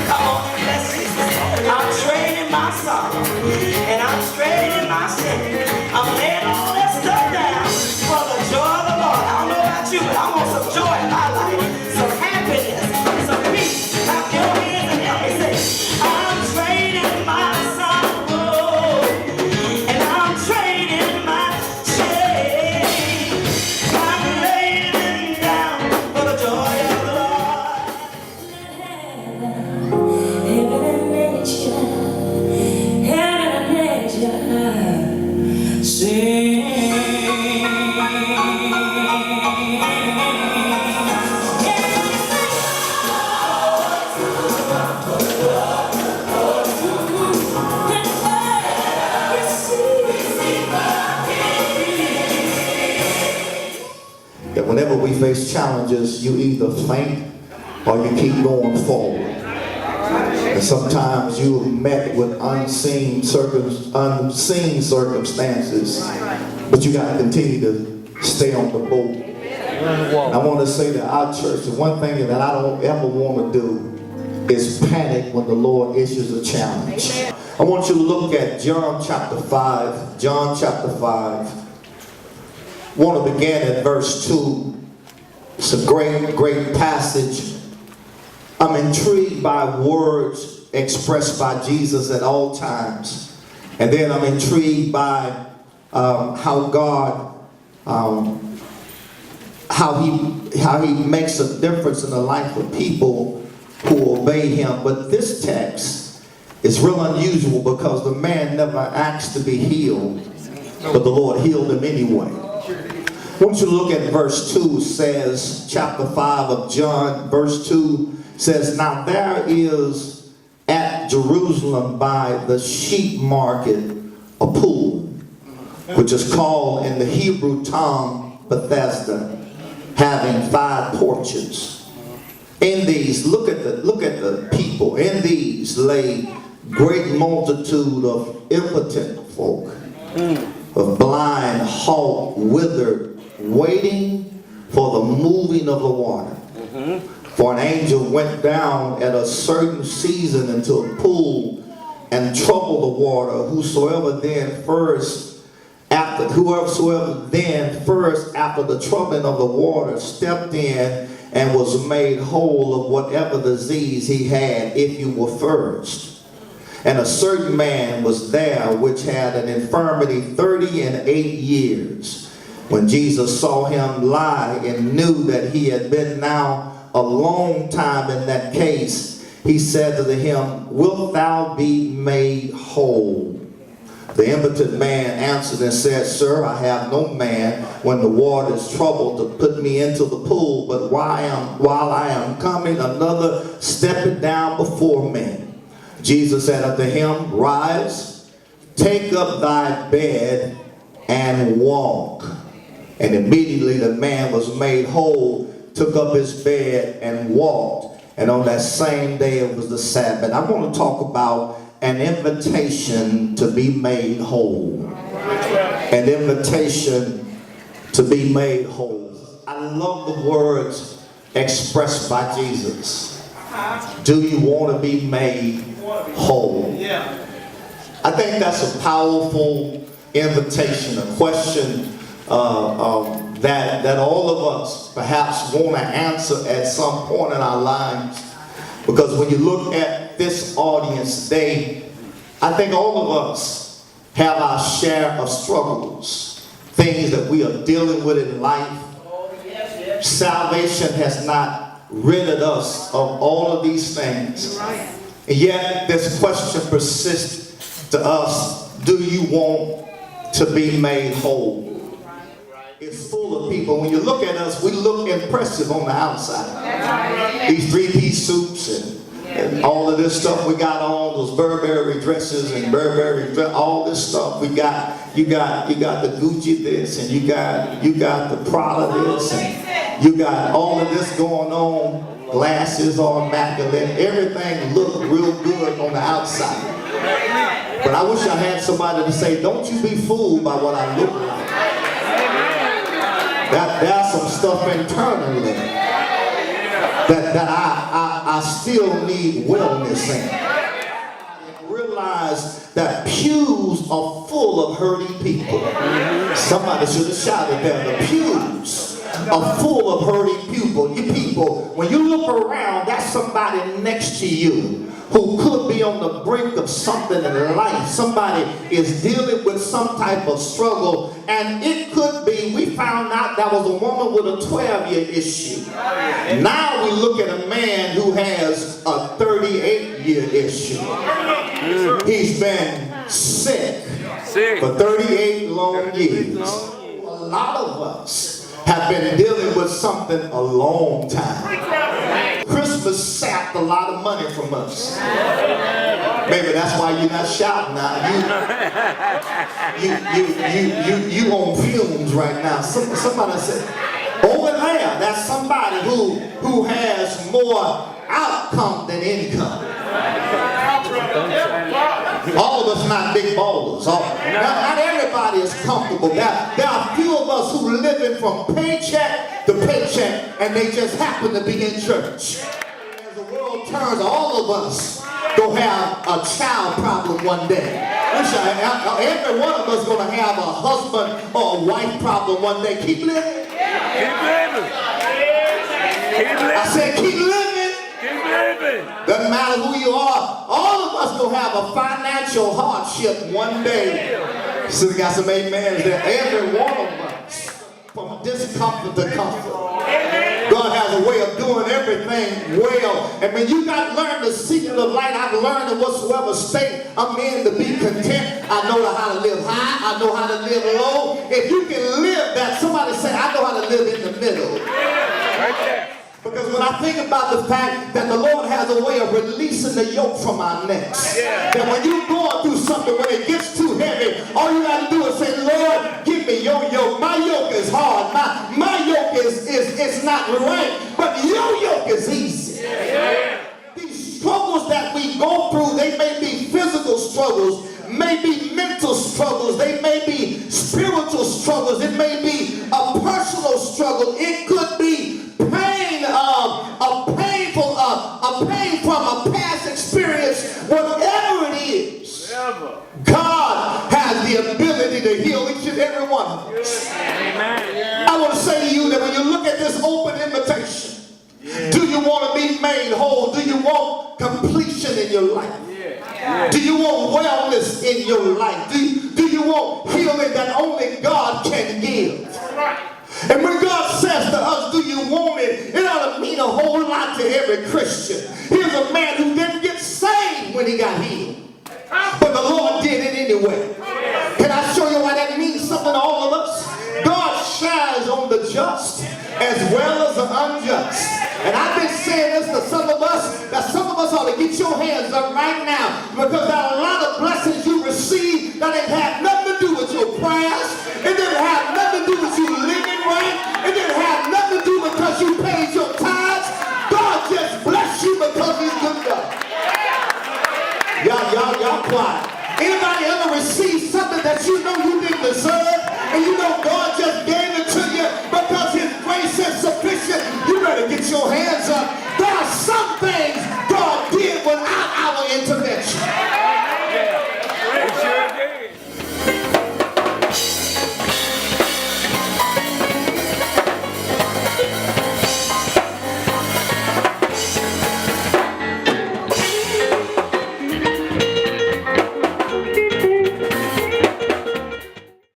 Come on, let's see. I'm trading my sorrow, and I'm trading my sin. I'm laying all that stuff down for the joy of the Lord. I don't know about you, but I want some joy in my life, some happiness, some peace. Clap your hands and help me say, I'm trading my sorrow, and I'm trading my shame. I'm laying them down for the joy of the Lord. Heaven and nature sing. That whenever we face challenges, you either faint or you keep going forward. And sometimes you're met with unseen circumstances, but you got to continue to stay on the boat. And I want to say that our church, the one thing that I don't ever want to do is panic when the Lord issues a challenge. I want you to look at John chapter 5. John chapter 5. I want to begin at verse 2. It's a great passage. I'm intrigued by words expressed by Jesus at all times. And then I'm intrigued by how God, how he makes a difference in the life of people who obey him. But this text is real unusual because the man never asked to be healed, but the Lord healed him anyway. I want you to look at verse 2. Says, chapter 5 of John, verse 2 says, now there is at Jerusalem by the sheep market a pool, which is called in the Hebrew tongue Bethesda, having 5 porches. In these, look at the people. In these lay great multitude of impotent folk, of blind, halt, withered, waiting for the moving of the water. For an angel went down at a certain season into a pool and troubled the water. Whosoever then first after the troubling of the water stepped in and was made whole of whatever disease he had, if you were first. And a certain man was there which had an infirmity 38 years. When Jesus saw him lie and knew that he had been now a long time in that case, he said to him, wilt thou be made whole? The impotent man answered and said, sir, I have no man when the water is troubled to put me into the pool, but while I am coming, another steppeth down before me. Jesus said unto him, rise, take up thy bed, and walk. And immediately the man was made whole, took up his bed, and walked. And on that same day it was the Sabbath. I want to talk about an invitation to be made whole. An invitation to be made whole. I love the words expressed by Jesus. Do you want to be made whole? I think that's a powerful invitation, a question that all of us perhaps want to answer at some point in our lives. Because when you look at this audience today, I think all of us have our share of struggles, things that we are dealing with in life. Salvation has not ridded us of all of these things. And yet this question persists to us: do you want to be made whole? It's full of people. When you look at us, we look impressive on the outside. These three-piece suits and all of this stuff we got on, those Burberry dresses and all this stuff we got. You got the Gucci this, and you got the Prada this, and you got all of this going on. Glasses all immaculate. Everything looked real good on the outside. But I wish I had somebody to say, don't you be fooled by what I look like. There's some stuff internally that I I still need wellness in. Realize that pews are full of hurting people. Somebody should have shouted there. The pews are full of hurting people. You people, when you look around, that's somebody next to you who could be on the brink of something in life. Somebody is dealing with some type of struggle, and it could be, we found out that was a woman with a 12-year issue. Now we look at a man who has a 38-year issue. He's been sick for 38 long years. A lot of us have been dealing with something a long time. Christmas sapped a lot of money from us. Maybe that's why you're not shouting now. You on fumes right now. Somebody said, over there, that's somebody who has more outcome than income. All of us not big ballers. Not everybody is comfortable. There are a few of us who are living from paycheck to paycheck, and they just happen to be in church. As the world turns, all of us gonna have a child problem one day. Every one of us gonna have a husband or a wife problem one day. Keep living. Keep living. Keep living. I said keep living. Keep living. Doesn't matter who you are. All of us gonna have a financial hardship one day. So we got some amens there. Every one of us, from discomfort to comfort. God has a way of doing everything well. And when you got to learn the secret of life, I've learned in whatsoever state I'm in to be content. I know how to live high. I know how to live low. If you can live that, somebody say, I know how to live in the middle. Right there. Because when I think about the fact that the Lord has a way of releasing the yoke from our necks, that when you're going through something, when it gets too heavy, all you got to do is say, Lord, give me your yoke. My yoke is hard. My yoke is not right, but your yoke is easy. These struggles that we go through, they may be physical struggles, may be mental struggles, they may be spiritual struggles, it may be a personal struggle, it could be pain, a pain from a past experience, whatever it is. God has the ability to heal each and every one of us. I want to say to you that when you look at this open invitation, do you want to be made whole? Do you want completion in your life? Do you want wellness in your life? Do you want healing that only God can give? And when God says to us, do you want it? It ought to mean a whole lot to every Christian. Here's a man who didn't get saved when he got healed, but the Lord did it anyway. Can I show you why that means something to all of us? God shines on the just as well as the unjust. And I've been saying this to some of us, that some of us ought to get your hands up right now, because there are a lot of blessings you receive that didn't have nothing to do with your prayers. It didn't have nothing to do with you living right. It didn't have nothing to do because you paid your tithes. God just blessed you because he's good God. Y'all quiet. Anybody ever received something that you know you didn't deserve?